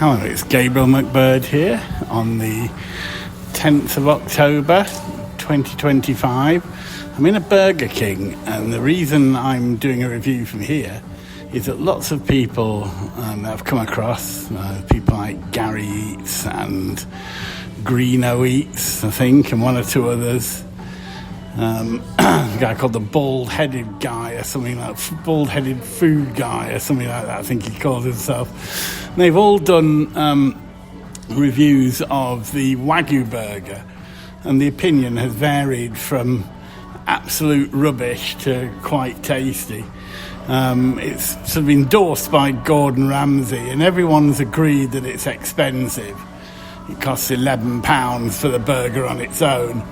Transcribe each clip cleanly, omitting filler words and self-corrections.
Hello, it's Gabriel McBird here on the 10th of October 2025. I'm in a Burger King, and the reason I'm doing a review from here is that lots of people that I've come across, people like Gary Eats and Greeno Eats, I think, and one or two others, a guy called the bald-headed guy or something like that, bald-headed food guy or something like that, I think he calls himself. And they've all done reviews of the wagyu burger, and the opinion has varied from absolute rubbish to quite tasty. It's sort of endorsed by Gordon Ramsay, and everyone's agreed that it's expensive. It costs £11 for the burger on its own.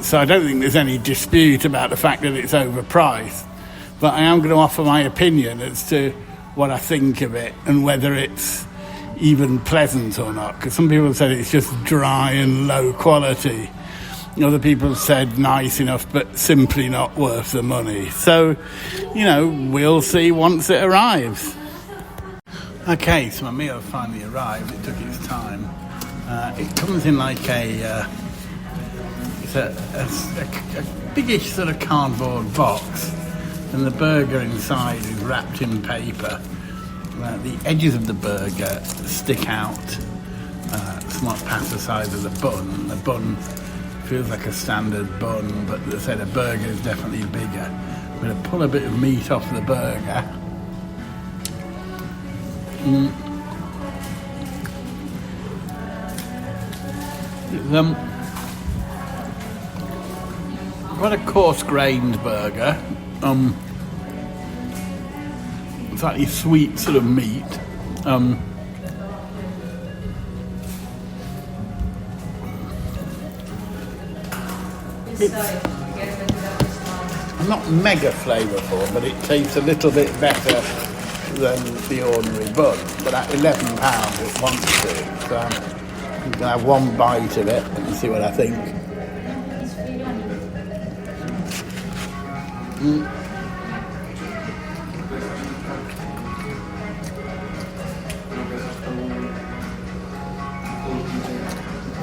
So I don't think there's any dispute about the fact that it's overpriced. But I am going to offer my opinion as to what I think of it and whether it's even pleasant or not. Because some people have said it's just dry and low quality. Other people have said nice enough, but simply not worth the money. So, we'll see once it arrives. Okay, so my meal finally arrived. It took its time. It comes in like a biggish sort of cardboard box, and the burger inside is wrapped in paper. The edges of the burger stick out somewhat past the size of the bun. The bun feels like a standard bun, but as I said, the burger is definitely bigger. I'm going to pull a bit of meat off the burger. Quite a coarse-grained burger. Slightly sweet sort of meat. It's not mega flavourful, but it tastes a little bit better than the ordinary bun. But at £11 it wants to. So I'm going to have one bite of it and see what I think.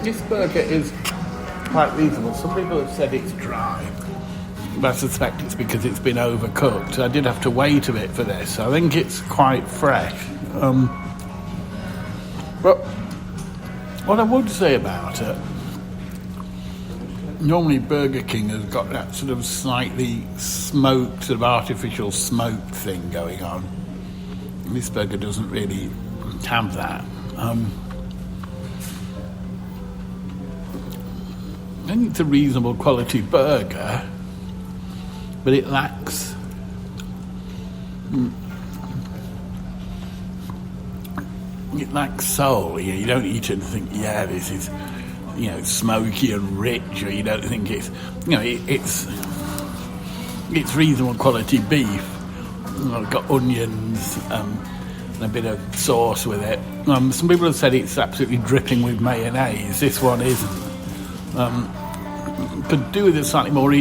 This burger is quite reasonable. Some people have said it's dry, but I suspect it's because it's been overcooked. I did have to wait a bit for this. I think it's quite fresh. But what I would say about it, normally Burger King has got that sort of slightly smoked, sort of artificial smoke thing going on. And this burger doesn't really have that. I think it's a reasonable quality burger, but it lacks soul. You don't eat it and think, yeah, this is smoky and rich, or you don't think it's reasonable quality beef. It's got onions and a bit of sauce with it. Some people have said it's absolutely dripping with mayonnaise. This one isn't. Could do with it slightly more.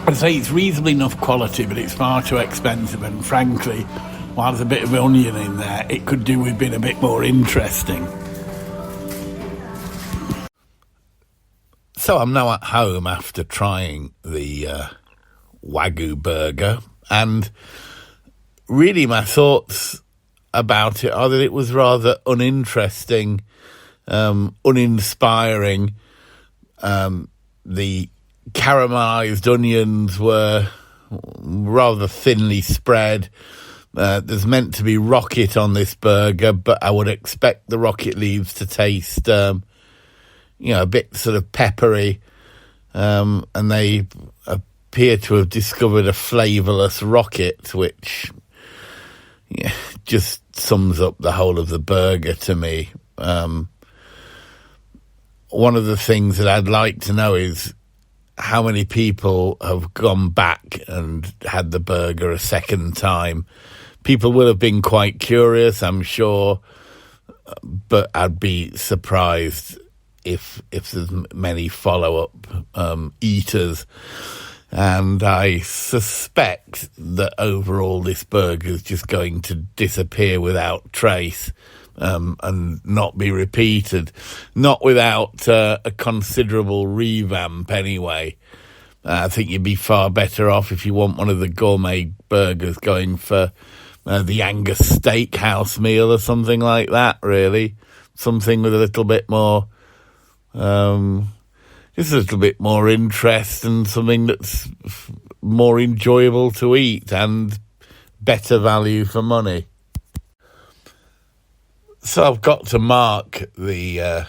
I'd say it's reasonably enough quality, but it's far too expensive, and frankly, while there's a bit of onion in there, it could do with being a bit more interesting. So I'm now at home after trying the wagyu burger, and really my thoughts about it are that it was rather uninteresting, uninspiring. The caramelised onions were rather thinly spread. There's meant to be rocket on this burger, but I would expect the rocket leaves to taste, a bit sort of peppery. And they appear to have discovered a flavourless rocket, which just sums up the whole of the burger to me. One of the things that I'd like to know is how many people have gone back and had the burger a second time. People will have been quite curious, I'm sure, but I'd be surprised if there's many follow-up eaters. And I suspect that overall this burger is just going to disappear without trace, and not be repeated. Not without a considerable revamp anyway. I think you'd be far better off if you want one of the gourmet burgers going for the Angus Steakhouse meal or something like that, really. Something with a little bit more... just a little bit more interest and something that's more enjoyable to eat and better value for money. So I've got to mark the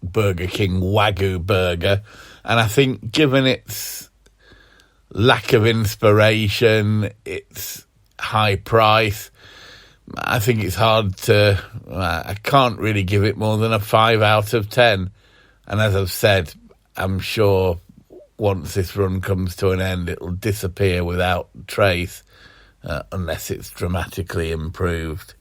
Burger King Wagyu burger, and I think given its lack of inspiration, its high price, I think it's hard to... I can't really give it more than a 5 out of 10. And as I've said, I'm sure once this run comes to an end, it'll disappear without trace, unless it's dramatically improved.